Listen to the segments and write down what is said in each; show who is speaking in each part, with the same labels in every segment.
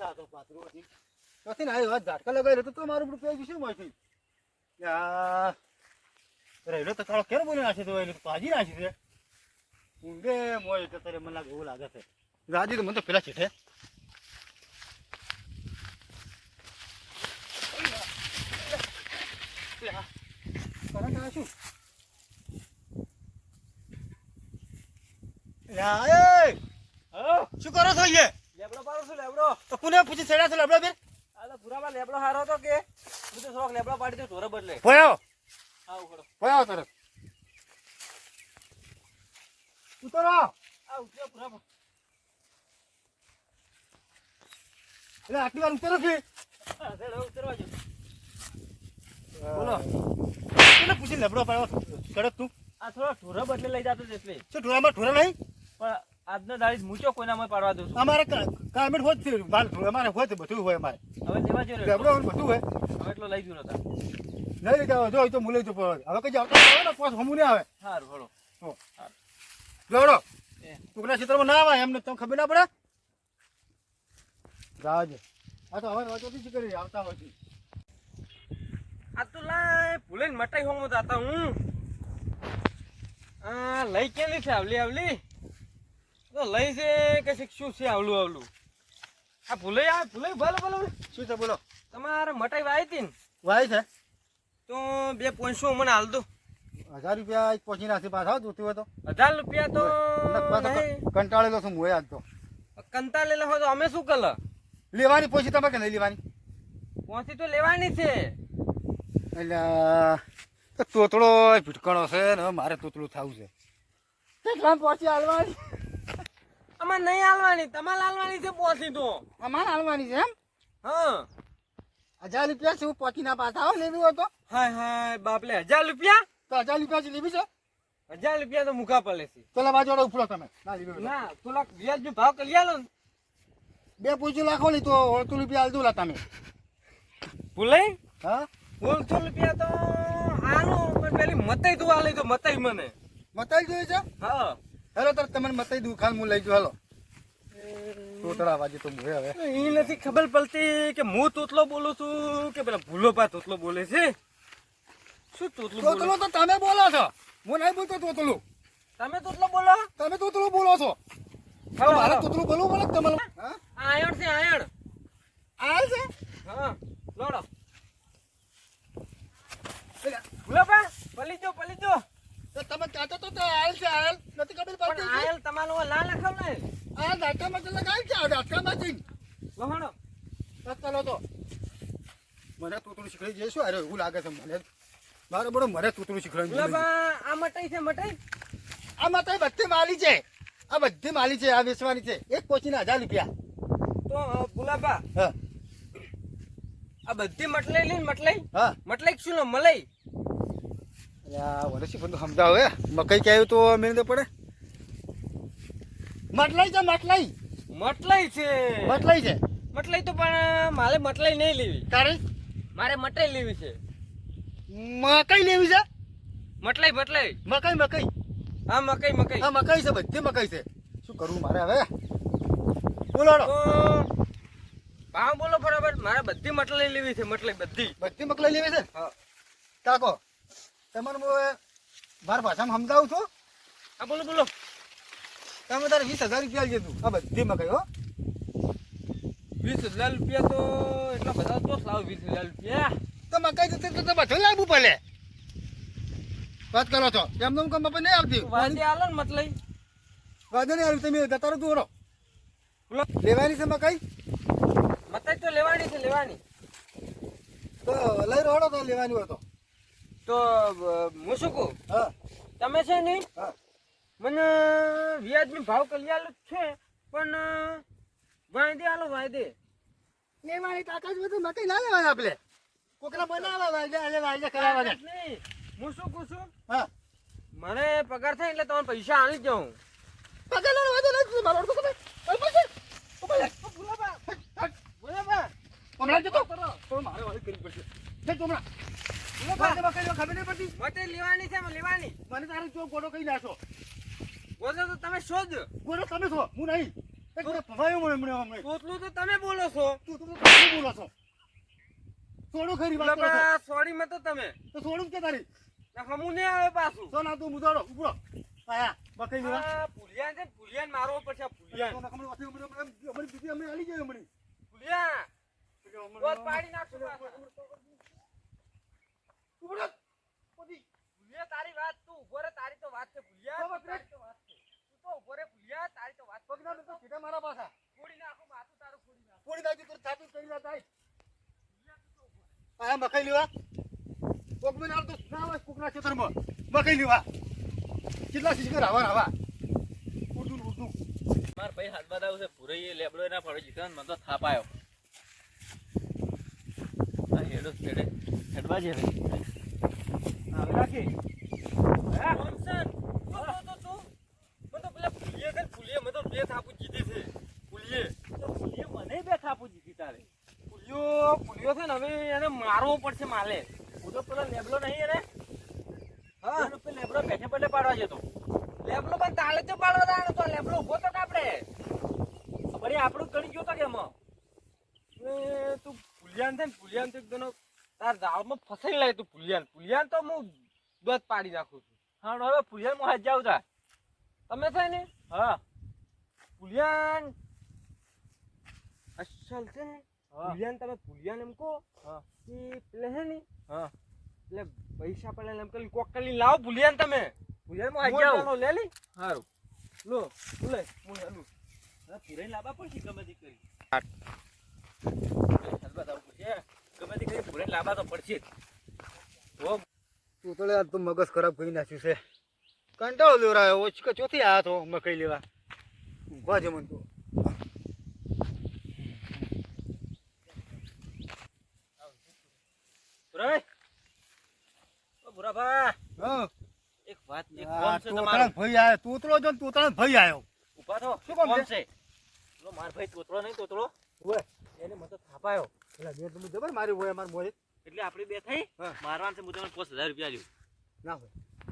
Speaker 1: આ તો પાતળું હતી નથી ને આ વાત ઝાટકા લગાવી રહ્યો તો મારું બધું પેજ શું મળશે યાર રહેલો તો કાળો કેમ બોલી નાખે તો એટલે પાજી નાખી છે ઊંઘે મોય તો તારે મને લાગે એવું લાગે છે રાજી તો મને તો પેલા ચીઠે શું શું કરો છો ये
Speaker 2: લેબડો પાડો છું લેબડો
Speaker 1: તો કોને પૂછી સેડા છો લેબડો બેન
Speaker 2: આ તો પુરામાં લેબડો હારો હતો કે બધું શોખ લેબડો પાડી દે ઢોરે બદલે
Speaker 1: ભયો
Speaker 2: આવ ખડો
Speaker 1: ભયો તરફ ઉતરો
Speaker 2: આ ઉતરો પુરામાં
Speaker 1: એટલે આટલી વાર ઉતરો છે
Speaker 2: સેડો ઉતરવા જો બોલો
Speaker 1: કોને પૂછી લેબડો પાડો કડક તું
Speaker 2: આ થોડો ઢોરે બદલે લઈ જાતો એટલે
Speaker 1: શું ઢોરામાં ઢોરા નહીં
Speaker 2: પણ આજનો દાડી મૂચો કોઈના પાડવા દઉં છું
Speaker 1: અમારે કામેટ હોય છે માલ અમારે હોય છે બધું હોય અમારે
Speaker 2: હવે લેવા જો
Speaker 1: લેબડો બધું હોય
Speaker 2: હવે એટલો લઈ ગયો નતા
Speaker 1: નહીં લઈ જાવ જો તો મુલે તો હવે કઈ આવતા આવે ને પાછું હમું નહીં આવે
Speaker 2: સારું હળો
Speaker 1: લેવડો ટુકડા ક્ષેત્રમાં ના આવે એમને તમને ખબર ના પડે રાજ આ તો હવે વાંચોથી જ કરી આવતા હોય છે
Speaker 2: આ તો લાય ભૂલે મટાઈ હોમો જાતા હું આ લઈ કેલી છે આવલી તો લઈ છે કે શું છે આવલું આ ભૂલે ભલે
Speaker 1: શું છે બોલો
Speaker 2: તમારે મટાઈ વાઈ હતી ને
Speaker 1: વાય છે
Speaker 2: તો 2 મને હાલ દો
Speaker 1: 1000 રૂપિયા પહોંચી નાખી પાછા જોતી હોય તો
Speaker 2: 1000 રૂપિયા તો
Speaker 1: કંટાળેલો છું હું આજ તો
Speaker 2: કંટાળેલા હોય તો અમે શું કર
Speaker 1: લેવાની પહોંચી તમે કે નહીં લેવાની
Speaker 2: પહોંચી તો લેવાની છે
Speaker 1: એટલે તોતળો ભીટકણો છે ને મારે તોતળું થવું છે કેટલા પહોંચી હાલવાની
Speaker 2: અમારે નહીં હાલવાની તમારે હાલવાની છે પહોંચી તો
Speaker 1: અમારે હાલવાની છે એમ
Speaker 2: હા
Speaker 1: 1000 રૂપિયા છે હું પહોંચી ના પાછા આવો લેવી હોય તો
Speaker 2: હાય બાપલે 1000 રૂપિયા
Speaker 1: તો 1000 રૂપિયા જ લેવી છે
Speaker 2: 1000 રૂપિયા તો મુકા પડે છે
Speaker 1: પેલા બાજુ ઉપડો તમે ના લેવી
Speaker 2: ના થોડાક વ્યાજ ભાવ કરી આલો ને
Speaker 1: 2 પૂછી લાખો નહીં તો 8 રૂપિયા હાલ દઉં લા તમે
Speaker 2: ભૂલે
Speaker 1: હા
Speaker 2: 8 રૂપિયા તો આલો પણ પેલી મતાઈ તું આલે તો મતાઈ મને
Speaker 1: મતાઈ જોઈએ છે
Speaker 2: હા
Speaker 1: હેલો તો તમને મતાઈ દઉં ખાલ હું લઈ જાઉં હાલો તોતળા વાજે તો મુએ હવે
Speaker 2: એ નથી ખબર પડતી કે હું તોતલો બોલું છું કે પેલા ભૂલો પા તોતલો બોલે છે શું તોતલો
Speaker 1: તોતળું તો તમે બોલો છો હું નહીં બોલતો તોતળું
Speaker 2: તમે તોતલો બોલો
Speaker 1: તમે તોતળું બોલો છો મારે તોતળું બોલવું પડે તમારું હા
Speaker 2: આયણ છે આયણ
Speaker 1: આલ છે
Speaker 2: હા લોડો ભૂલો પા પલી જો
Speaker 1: તો તમે કહેતો તો આલ છે આલ નથી ખબર
Speaker 2: પણ
Speaker 1: પડતી
Speaker 2: આયલ તમારો લા લખાવ ને
Speaker 1: આ દાંતામાં તો લગાવી છે આ દાંતામાં જઈને
Speaker 2: લોહણો
Speaker 1: ચાલો તો મને તોતળું શીખડી જઈશું અરે એવું લાગે છે મને મારે બડો મને તોતળું શીખડાવી
Speaker 2: ભૂલો પા આ મટાઈ છે મટાઈ
Speaker 1: આ માતા બધી માલી છે આ બધી માલી છે આ વેચવાની છે એક પોચીના 1000 રૂપિયા
Speaker 2: તો ભૂલાપા
Speaker 1: હા
Speaker 2: આ બધી મટલાઈ લઈને મટલાઈ
Speaker 1: હા
Speaker 2: મટલાઈ શું લો મલાઈ
Speaker 1: અલ્યા વરસી પણ સમજાવ હે મકઈ ક્યાં તો મેં પડે મટલાઈ છે મટલાઈ
Speaker 2: છે મટલાઈ તો પણ મારે મટલાઈ નહીં લેવી
Speaker 1: તારે
Speaker 2: મારે મટલાઈ લેવી છે
Speaker 1: મકઈ લેવી છે
Speaker 2: મટલાઈ
Speaker 1: મકઈ
Speaker 2: હા મકઈ
Speaker 1: હા મકઈ છે બધી મકઈ છે શું કરવું મારે હવે બોલાડો
Speaker 2: તો ભાવ બોલો બરાબર મારે બધી મટલાઈ લેવી છે મટલાઈ
Speaker 1: બધી મકઈ લેવી છે
Speaker 2: હા
Speaker 1: કાકો તમને હું મારા ભાષામાં સમજાવું છું
Speaker 2: હા બોલો
Speaker 1: તમે તારે 20000 રૂપિયા લીધું આ બધી મકઈ હો
Speaker 2: 20000 રૂપિયા તો એટલા બધા તો લાવ 20000 રૂપિયા
Speaker 1: તો મકઈ જતી તો બધું લાવવું પડે વાત કરો છો એમને હું કમ નહીં આવતી
Speaker 2: વાંધી આલો ને મટલાઈ
Speaker 1: વાંધો નહીં આવ્યું તમે ગતારો દોરો લેવાની છે મકઈ
Speaker 2: તો લેવાની
Speaker 1: તો લઈ રોડો તો લેવાની હોય
Speaker 2: તો હું શું કહું
Speaker 1: હા
Speaker 2: તમે છે ને
Speaker 1: હા
Speaker 2: મને વ્યાજની ભાવ કરી આલો છે પણ વાયદે
Speaker 1: લેવાની તાકાત બધું મકઈ ના લેવાય આપણે કોકરા બનાવવા વાયદે કરાવવાના
Speaker 2: નહીં હું શું કહું છું
Speaker 1: હા
Speaker 2: મને પગાર થાય એટલે તમને પૈસા આલી જાઉં
Speaker 1: પગાર લેવાનો વાંધો નથી મારો તો તમે
Speaker 2: બોલાબા
Speaker 1: હમણાં જતો તો મારે વાળી કરવી પડશે જઈ હમણાં ખબર નહીં પડતી
Speaker 2: મટે લેવાની છે લેવાની
Speaker 1: મને તારે જો ગોળો કઈ નાખો
Speaker 2: બોલો તો તમે શોધ
Speaker 1: ગોળો તમે છો હું નહીં એક મને ભવાયો મને
Speaker 2: તોતલું તો તમે બોલો છો.
Speaker 1: તું શું બોલો છો? છોડો ખરી વાત કરો છો.
Speaker 2: સોરી માં તો તમે
Speaker 1: તો છોડું કે તારી
Speaker 2: હમું નહીં આવે પાછું.
Speaker 1: તો ના તું મુદાડો ઉપરો આયા બકઈ લેવા
Speaker 2: આ પુલિયાન છે, પુલિયાન મારવો પડશે. પુલિયાન
Speaker 1: તો નકમ વાથી અમારી દીદી અમે આલી જાય અમને
Speaker 2: પુલિયા રોજ પાડી નાખશું
Speaker 1: ઉપરો પોતી
Speaker 2: પુલિયા તારી વાત તું ઉભો રે. તારી તો વાત છે પુલિયા, તારી તો વાત છે. તું તો ઉભો રે પુલિયા, તારી તો વાત છે.
Speaker 1: પગના તો સીધા મારા પાછા
Speaker 2: ફોડી નાખું માથું તારું, ફોડી નાખું.
Speaker 1: પોડી દાજી તો છાતું કરી ના થાય આયા બકઈ લેવા કોક મને આવતો ના આવે કોકના ખેતરમાં બકઈ લેવા કેટલા શીખર આવા ઉર્દુ
Speaker 3: માર ભાઈ હાથ બતાવું છે પૂરે લેબડો ના ફળો જીતો મને તો થાપ આવ્યો. આ હેડો છેડે હેડવા જે
Speaker 1: આવે રાખી
Speaker 2: હા કોન્સન તો મને તો પેલા પુલિયા છે, પુલિયા મને તો બે થાપુ જીધી છે. પુલિયા
Speaker 3: મને બે થાપું જીતી તારે.
Speaker 2: પુલિયો છે ને હવે એને મારવો પડશે માલે.
Speaker 3: હું તો પેલો લેબડો નહીં એને
Speaker 2: હા
Speaker 3: લેબડો પેઠે પટલે પાડવા જતો.
Speaker 2: લેબલો પણ તાલે તો પાડવા દાણો તો લેબલો ઉભો તો કાપડે.
Speaker 3: વળી આપણું ગણી ગયો તો કે એમાં
Speaker 2: એ તું પુલિયાન છે ને પુલિયાન તો એકદમ તાર દાળમાં ફસાઈ લાય તું પુલિયાન તો હું દોત પાડી નાખું છું.
Speaker 3: હા હવે પુલિયાન માં હાથ જાવ તા
Speaker 2: તમે છે ને
Speaker 3: હા
Speaker 2: પુલિયાન અસલ છે ને
Speaker 3: હા.
Speaker 2: પુલિયાન એમ કહો
Speaker 3: હા.
Speaker 2: કે પેલે છે ને
Speaker 3: હા
Speaker 2: એટલે પૈસા પડે એમ કરી કોક કરી લાવો પુલિયાન તમે
Speaker 3: પુલિયાન માં હાથ જાવ
Speaker 2: મોઢાનો લે લી
Speaker 3: સારું
Speaker 2: લો લે હું હેલું
Speaker 3: પુરે લાવવા પડશે ગમે તે કરી હાથ બતાવવું પડશે ગમે તે કરી પુરે લાવવા તો પડશે જ.
Speaker 1: તું તો લે તું મગજ ખરાબ કરી નાખ્યું છે કંટાળો લેવરાયો ઓછ ચોથી આયા તો મકઈ લેવા ઊભા છે મન તો
Speaker 3: પુરાભાઈ ઓ પુરાભા
Speaker 1: હા
Speaker 3: એક વાત એક
Speaker 1: આ
Speaker 3: કોમ છે
Speaker 1: તોતળા
Speaker 3: તમારો
Speaker 1: ભાઈ આયો તોતળો જો ને તોતળા ભાઈ આયો
Speaker 3: ઉભા થો
Speaker 1: શું કામ
Speaker 3: કોમ
Speaker 1: છે?
Speaker 3: છે પેલો માર ભાઈ તોતળો નહીં તોતળો
Speaker 1: ઓય
Speaker 3: એને મને તો થાપાયો
Speaker 1: પેલા મેં તમે જબર મારી હોય માર મોય
Speaker 3: એટલે આપણી બે થઈ
Speaker 1: હા.
Speaker 3: મારવાનું છે હું તમને 5000 રૂપિયા લ્યો
Speaker 1: ના હોય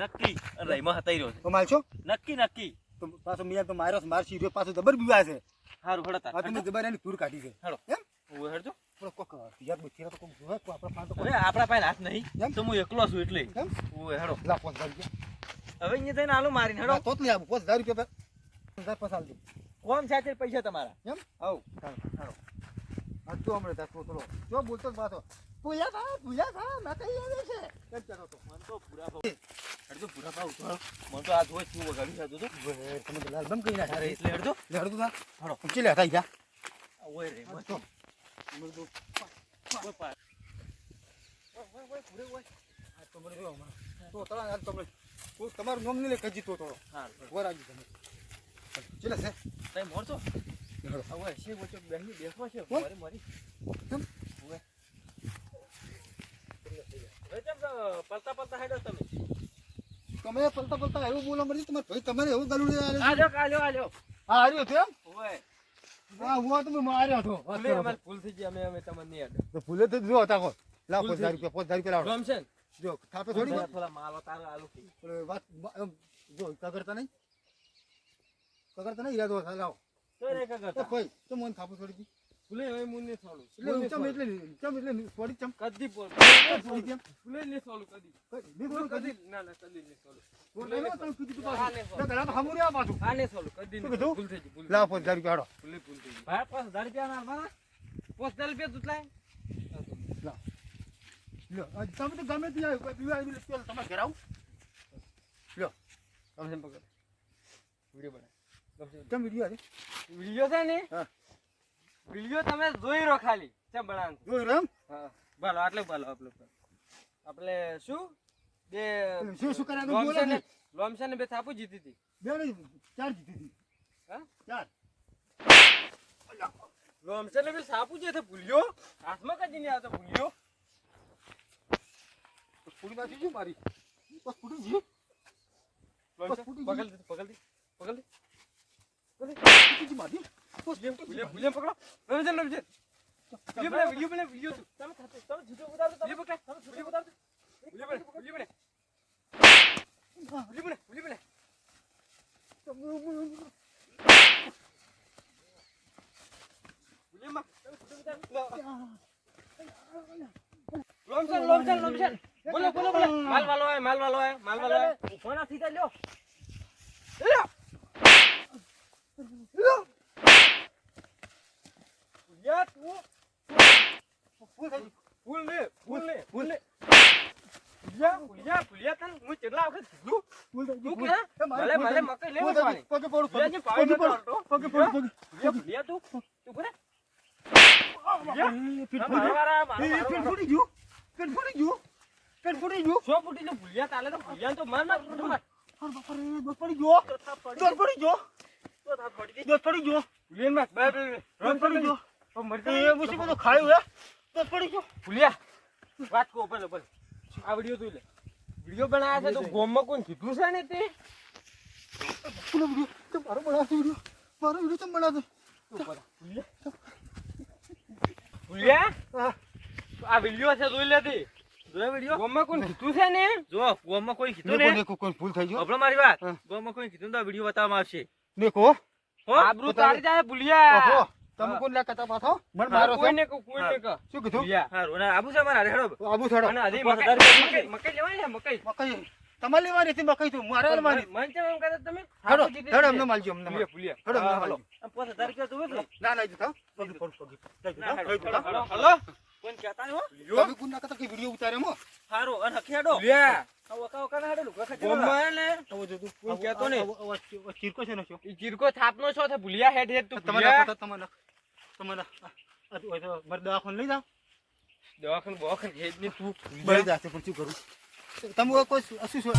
Speaker 3: નક્કી અને રહીમાં હતાઈ રહ્યો છે
Speaker 1: તો માલ છો
Speaker 3: નક્કી
Speaker 1: તો પાછો મિયા તો માર્યો માર સીર્યો પાછો જબર બીવા છે
Speaker 3: સારું હડો
Speaker 1: આ
Speaker 3: તાર
Speaker 1: તમે જબર એની ટૂર કાઢી છે
Speaker 3: હેડો.
Speaker 1: એમ
Speaker 3: ઓય હેડજો
Speaker 1: પણ કોક યાર બચીરા તો કોક જોવે કો આપણા પાન તો
Speaker 3: હવે આપણા પાસે હાથ નહીં
Speaker 1: એમ?
Speaker 3: તો હું એકલો છું એટલે
Speaker 1: એમ
Speaker 3: ઓય હેડો
Speaker 1: લા 5000 રૂપિયા
Speaker 3: હવે અહીંયા જઈને આલુ મારીને હેડો
Speaker 1: તો જ લઈ આવું 5000 રૂપિયા 5000 પસાલ દે
Speaker 3: કોમ સાથે પૈસા તમારા
Speaker 1: એમ
Speaker 3: આવ
Speaker 1: હાલો આ તો હમણે તા તોતળો જો બોલતો જ પાછો ભૂયા થા ના કઈ આવે છે કેમ ચાલો તો
Speaker 3: મન તો પૂરા ભાવ હેડજો પૂરા ભાવ ઉઠાડો મન તો આ જોઈ શું વગાડી જાતો તો
Speaker 1: તમે તો લાલ બમ કઈ ના
Speaker 3: અરે એટલે હેડજો
Speaker 1: લેડો તો
Speaker 3: હાલો.
Speaker 1: ઊંચી લે થઈ જા
Speaker 3: ઓય રે મન
Speaker 1: તો
Speaker 3: ઓય પા
Speaker 1: આ તો મને જો હમણાં તો તળા આ તો મને કોઈ તમારું નામ નહીં લે કજી તો તોડો
Speaker 3: હા
Speaker 1: વરાજી તમે ચલે છે
Speaker 3: તઈ મોર છો
Speaker 1: લેડો
Speaker 3: ઓય છે વચ્ચે બેહી બેસવા છે
Speaker 1: કોણ?
Speaker 3: મારી મારી
Speaker 1: કેમ
Speaker 3: ઓય હવે કેમ પલતા હેડો તમે
Speaker 1: તમે પલતા એવું બોલો મરી તમારે ભાઈ તમારે એવું ગલુડી
Speaker 3: આલ્યો
Speaker 1: હા હાર્યો છે એમ
Speaker 3: ઓય
Speaker 1: હા હું તમે માર્યો હતો
Speaker 2: ભૂલે અમારી ભૂલ થઈ ગઈ અમે તમને નહીં યાદ
Speaker 1: તો ભૂલે તો જો હતા કો લાવ
Speaker 2: ભૂલ
Speaker 1: 5000 રૂપિયા લાવો
Speaker 2: ગમ છે ને
Speaker 1: જો થાપે થોડી
Speaker 2: થોડા માલો તારો આલુ થી
Speaker 1: પણ વાત એમ જો કગરતા નહીં ઈરાદો થાય લાવો
Speaker 3: તો રે કા
Speaker 1: એ
Speaker 3: કરતા
Speaker 1: ભાઈ તો મને થાપે થોડી દી
Speaker 2: ભૂલે હવે મું નહીં છોડું
Speaker 1: એટલે ચમ એટલે થોડી ચમ
Speaker 2: કદી બોલ
Speaker 1: થોડી કેમ
Speaker 2: ભૂલે નહીં છોડું કદી
Speaker 1: નહીં બોલું કદી
Speaker 2: ના કદી નહીં છોડું
Speaker 1: બોલ તમે કીધું તું
Speaker 2: હા, નહીં
Speaker 1: પાછું ગળા તો હમું રહ્યા પાછું
Speaker 2: આ નહીં છોડું કદી
Speaker 1: શું
Speaker 2: નહીં
Speaker 1: કીધું?
Speaker 2: ભૂલ થઈ ગઈ ભૂલ
Speaker 1: લાવ 5000 રૂપિયા હાડો
Speaker 2: ભૂલે ભૂલ થઈ ગઈ
Speaker 3: ભાઈ 5000 રૂપિયા ના મારા
Speaker 2: 5000 રૂપિયા તું
Speaker 1: લાવ લ્યો આ તમે તો ગમે ત્યાં કોઈ પીવા આવી લે તમારે ઘેર આવું લ્યો
Speaker 2: કમસે પકડ વિડિયો બના
Speaker 1: કેમ વિડીયો આજે
Speaker 2: વિડિયો છે ને
Speaker 1: હા
Speaker 2: વિડિયો તમે જોઈ રહો ખાલી ચમ બનાવ
Speaker 1: જોઈ રહ્યો એમ
Speaker 2: હા ભાલો આપણે શું બે
Speaker 1: શું કર્યા તો બોલો ને
Speaker 2: લોમસે ને બે થાપુ જીતી હતી
Speaker 1: બે નહીં 4 જીતી હતી
Speaker 2: હા
Speaker 1: 4
Speaker 2: લોમસે ને બે થાપુ જે ભૂલ્યો હાથમાં કદી નહીં આવતો ભૂલ્યો
Speaker 1: પૂરી નાખી છે મારી બસ પૂરી જી
Speaker 2: લોમસે
Speaker 1: ફૂટી
Speaker 2: પકડ દે પકડ દે
Speaker 1: પૂરી જી મારી
Speaker 2: ભૂલ્યો પકડો લોમસે વિડિયો તમે જીતો ઉતારો તમે પકડ તમે વિડિયો ઉતારો વિડિયો બને લોબશન. બોલો. માલ વાલો આય.
Speaker 3: ઉભો ના થઈ જા લ્યો.
Speaker 2: યાર તું
Speaker 1: ફૂલ થઈ
Speaker 2: ફૂલ લે. ભૂલ્યા તને હું કેટલા વખત કીધું.
Speaker 1: ફૂલ થઈ
Speaker 2: તું કે ભલે મકઈ લેવા પાણી.
Speaker 1: પગે પડું
Speaker 2: ભૂલ્યાજી પાણી નતો આવતો.
Speaker 1: પગે પડું
Speaker 2: ભૂલ્યા તું કરે.
Speaker 1: પેટ
Speaker 2: મારા
Speaker 1: ફૂટી ગયું પેટ ફૂટી ગયું પેટ ફૂટી ગયું
Speaker 2: સો ફૂટી તો ભૂલ્યા તાલે તો ભૂલ્યા તો માર.
Speaker 1: અરે બાપા રે દોસ્ત પડી ગયો દોસ્ત પડી ગયો દોસ્ત પડી ગયો
Speaker 2: ભૂલ્યા બે
Speaker 1: દોસ્ત પડી ગયો
Speaker 2: મરતા
Speaker 1: એ મુસી બધું ખાયું હે દોસ્ત પડી ગયો
Speaker 2: ભૂલ્યા વાત કો ભલે આ વિડિયો તું લે. વિડિયો બનાવ્યા છે તો ગોમમાં કોઈ કીધું છે ને તે
Speaker 1: ફૂલો વિડિયો તો મારો બનાવશે વિડિયો મારો વિડિયો તો બનાવશે
Speaker 2: ભૂલ્યા
Speaker 1: હા
Speaker 2: આ વિડિયો છે જોઈ લે તે
Speaker 3: જોયો વિડિયો?
Speaker 2: ગોમમાં કોઈ કીધું છે ને
Speaker 3: જો ગોમમાં કોઈ કીધું ને
Speaker 1: દેખો કોઈ ભૂલ થઈ ગયો
Speaker 3: આપણો મારી વાત
Speaker 1: હા.
Speaker 3: ગોમમાં કોઈ કીધું તો આ વિડિયો બતાવવામાં આવશે.
Speaker 1: દેખો
Speaker 3: હો
Speaker 2: આબરૂ તારી જાય ભૂલ્યા.
Speaker 1: ઓહો તમે કોણ લા કતા પાછો મને મારો છો
Speaker 2: કોઈને કહો
Speaker 1: શું કીધું
Speaker 2: ભૂલ્યા.
Speaker 3: હારું અને આબુ છે મારા હેડો.
Speaker 1: આબુ છોડો
Speaker 2: અને હજી
Speaker 3: પાંચ હજાર
Speaker 2: મકઈ મકઈ લેવાય ને મકઈ
Speaker 1: મકઈ તમારે લેવાની હતી મકઈ તો મારે લેવાની
Speaker 2: મન છે એમ કહેતા તમે
Speaker 1: હેડો હેડો અમને માલજો અમને
Speaker 2: ભૂલ્યા ભૂલ્યા
Speaker 1: હેડો અમને
Speaker 3: હાલો.
Speaker 1: માલજો
Speaker 3: આમ 5000 રૂપિયા જોવે કે?
Speaker 1: ના લઈ જતા પગી પડ પગી લઈ
Speaker 3: ના,
Speaker 1: જતા
Speaker 3: હેડો,
Speaker 1: લઈ જતા
Speaker 3: હેડો.
Speaker 2: હલો
Speaker 3: કોઈ કહેતા નહીં હો.
Speaker 1: તમે કોણ ના કતા કે વિડિયો ઉતારે મો
Speaker 3: હારું અને ખેડો.
Speaker 2: ભૂલ્યા
Speaker 3: આવો કાવો કાના હેડો લુગા ખાતી
Speaker 2: ગોમમાં ને
Speaker 1: આવો જો તું
Speaker 2: કોઈ કહેતો નહીં.
Speaker 1: ચીરકો છે ને છો
Speaker 2: ઈ ચીરકો થાપનો છો તે ભૂલ્યા હેડ તું
Speaker 1: તમારા
Speaker 2: ભૂલ્યા
Speaker 1: પતા તમારા આ તો મારે દવાખાને લઈ જાઓ
Speaker 2: દવાખાને બવાખાને હેડ ને તું
Speaker 1: બળી જશે પણ શું કરું તમે કોઈ શું